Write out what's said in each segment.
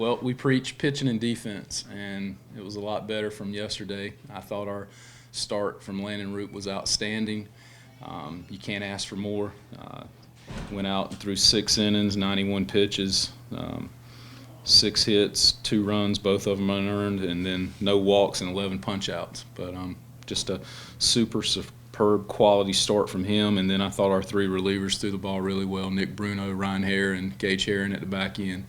Well, we preach pitching and defense, and it was a lot better from yesterday. I thought our start from Landon Root was outstanding. You can't ask for more. Went out and threw 6 innings, 91 pitches, 6 hits, 2 runs, both of them unearned, and then no walks and 11 punch-outs. But just a superb quality start from him. And then I thought our 3 relievers threw the ball really well: Nick Bruno, Ryan Hare, and Gage Herron at the back end.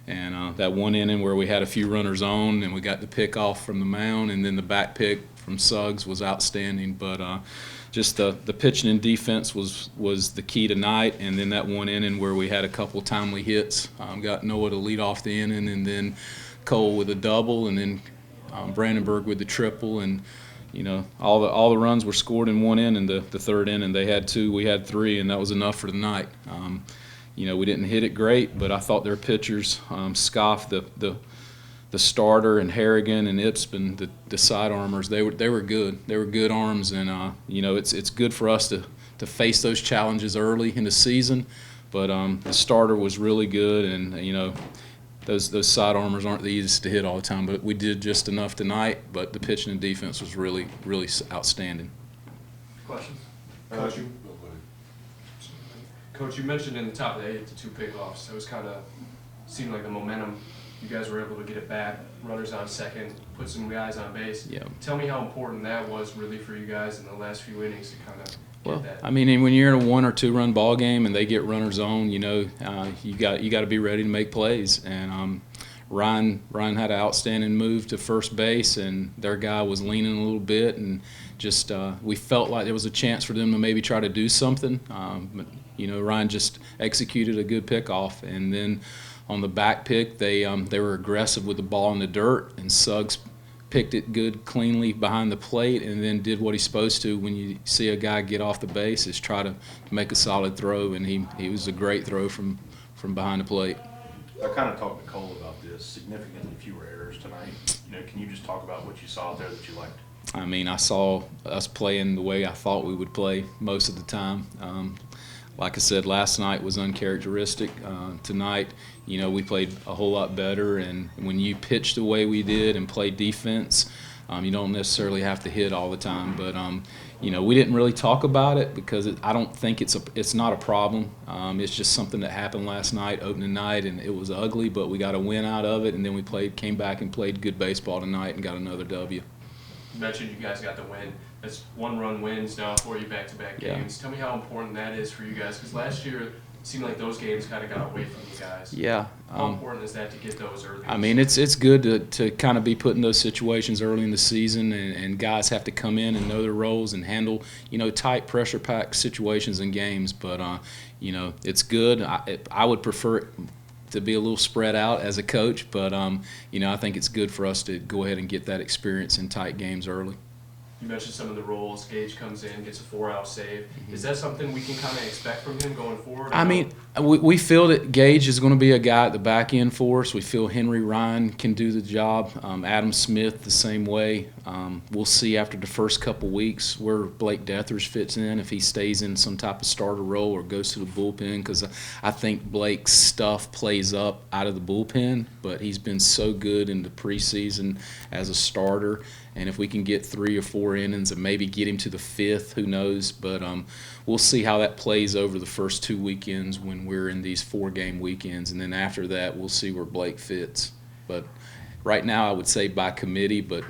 And that one inning where we had a few runners on and we got the pick off from the mound, and then the back pick from Suggs was outstanding. But just the pitching and defense was the key tonight. And then that one inning where we had a couple timely hits, got Noah to lead off the inning, and then Cole with a double, and then Brandenburg with the triple. And all the runs were scored in one inning. The third inning they had 2, we had 3, and that was enough for the night. We didn't hit it great, but I thought their pitchers, Scoff, the starter, and Harrigan and Ipsman, the side armors, they were good. They were good arms, and it's good for us to face those challenges early in the season. But the starter was really good, and those side armors aren't the easiest to hit all the time. But we did just enough tonight. But the pitching and defense was really, really outstanding. Questions? Coach, you mentioned in the top of the 8th the 2 pickoffs. It was kind of seemed like the momentum. You guys were able to get it back, runners on second, put some guys on base. Yeah. Tell me how important that was really for you guys in the last few innings to kind of get that. I mean, when you're in a 1 or 2 run ball game and they get runners on, you got to be ready to make plays. And Ryan had an outstanding move to first base, and their guy was leaning a little bit, and just we felt like there was a chance for them to maybe try to do something. But Ryan just executed a good pickoff, and then on the back pick, they were aggressive with the ball in the dirt, and Suggs picked it good, cleanly behind the plate, and then did what he's supposed to when you see a guy get off the base, is try to make a solid throw, and he was a great throw from behind the plate. I kind of talked to Cole about this, significantly fewer errors tonight. Can you just talk about what you saw out there that you liked? I mean, I saw us playing the way I thought we would play most of the time. Like I said, last night was uncharacteristic. Tonight, we played a whole lot better. And when you pitch the way we did and play defense, you don't necessarily have to hit all the time. But we didn't really talk about it because I don't think it's not a problem. It's just something that happened last night, opening night, and it was ugly. But we got a win out of it, and then we came back and played good baseball tonight and got another W. You mentioned you guys got the win. That's 1-run wins now for you back-to-back games. Tell me how important that is for you guys, because last year it seemed like those games kind of got away from you guys. Yeah. How important is that to get those early? I mean, it's good to kind of be put in those situations early in the season, and guys have to come in and know their roles and handle, tight pressure-packed situations in games. But, it's good. I would prefer it to be a little spread out as a coach, but, I think it's good for us to go ahead and get that experience in tight games early. You mentioned some of the roles. Gage comes in, gets a 4-out save. Is that something we can kind of expect from him going forward? I mean, we feel that Gage is going to be a guy at the back end for us. We feel Henry Ryan can do the job. Adam Smith the same way. We'll see after the first couple weeks where Blake Dethers fits in, if he stays in some type of starter role or goes to the bullpen, because I think Blake's stuff plays up out of the bullpen, but he's been so good in the preseason as a starter. And if we can get 3 or 4 innings and maybe get him to the 5th, who knows? But we'll see how that plays over the first 2 weekends when we're in these 4-game weekends. And then after that, we'll see where Blake fits. But right now I would say by committee, but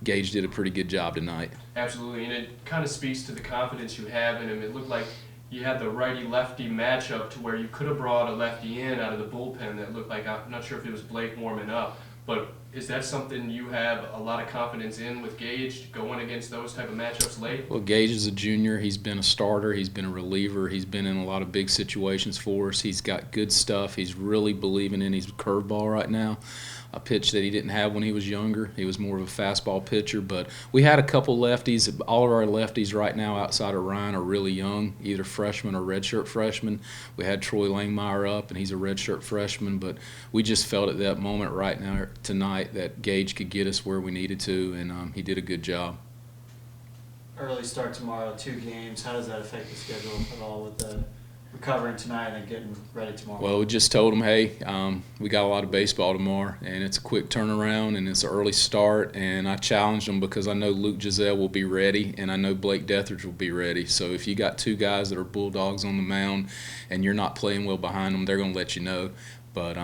Gage did a pretty good job tonight. Absolutely, and it kind of speaks to the confidence you have in him. It looked like you had the righty-lefty matchup to where you could have brought a lefty in out of the bullpen that looked like, I'm not sure if it was Blake warming up, but is that something you have a lot of confidence in with Gage going against those type of matchups late? Well, Gage is a junior. He's been a starter. He's been a reliever. He's been in a lot of big situations for us. He's got good stuff. He's really believing in his curveball right now, a pitch that he didn't have when he was younger. He was more of a fastball pitcher. But we had a couple lefties. All of our lefties right now outside of Ryan are really young, either freshmen or redshirt freshmen. We had Troy Langmeyer up, and he's a redshirt freshman. But we just felt at that moment right now tonight that Gage could get us where we needed to, and he did a good job. Early start tomorrow, 2 games. How does that affect the schedule at all with the recovering tonight and then getting ready tomorrow? Well, we just told them, hey, we got a lot of baseball tomorrow, and it's a quick turnaround, and it's an early start. And I challenged them because I know Luke Giselle will be ready, and I know Blake Deathridge will be ready. So if you got two guys that are bulldogs on the mound and you're not playing well behind them, they're going to let you know. But,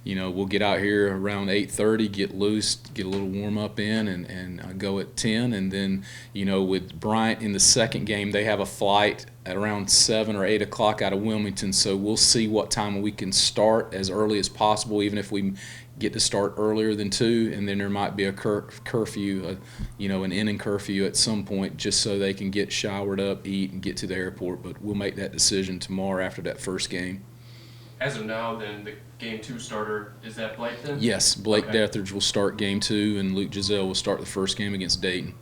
we'll get out here around 8:30, get loose, get a little warm-up in, and go at 10. And then, with Bryant in the second game, they have a flight at around 7 or 8 o'clock out of Wilmington. So we'll see what time we can start as early as possible, even if we get to start earlier than 2. And then there might be a curfew, an inning curfew at some point, just so they can get showered up, eat, and get to the airport. But we'll make that decision tomorrow after that first game. As of now, then, the Game 2 starter, is that Blake then? Yes, Blake Okay. Deathridge will start Game 2, and Luke Giselle will start the first game against Dayton.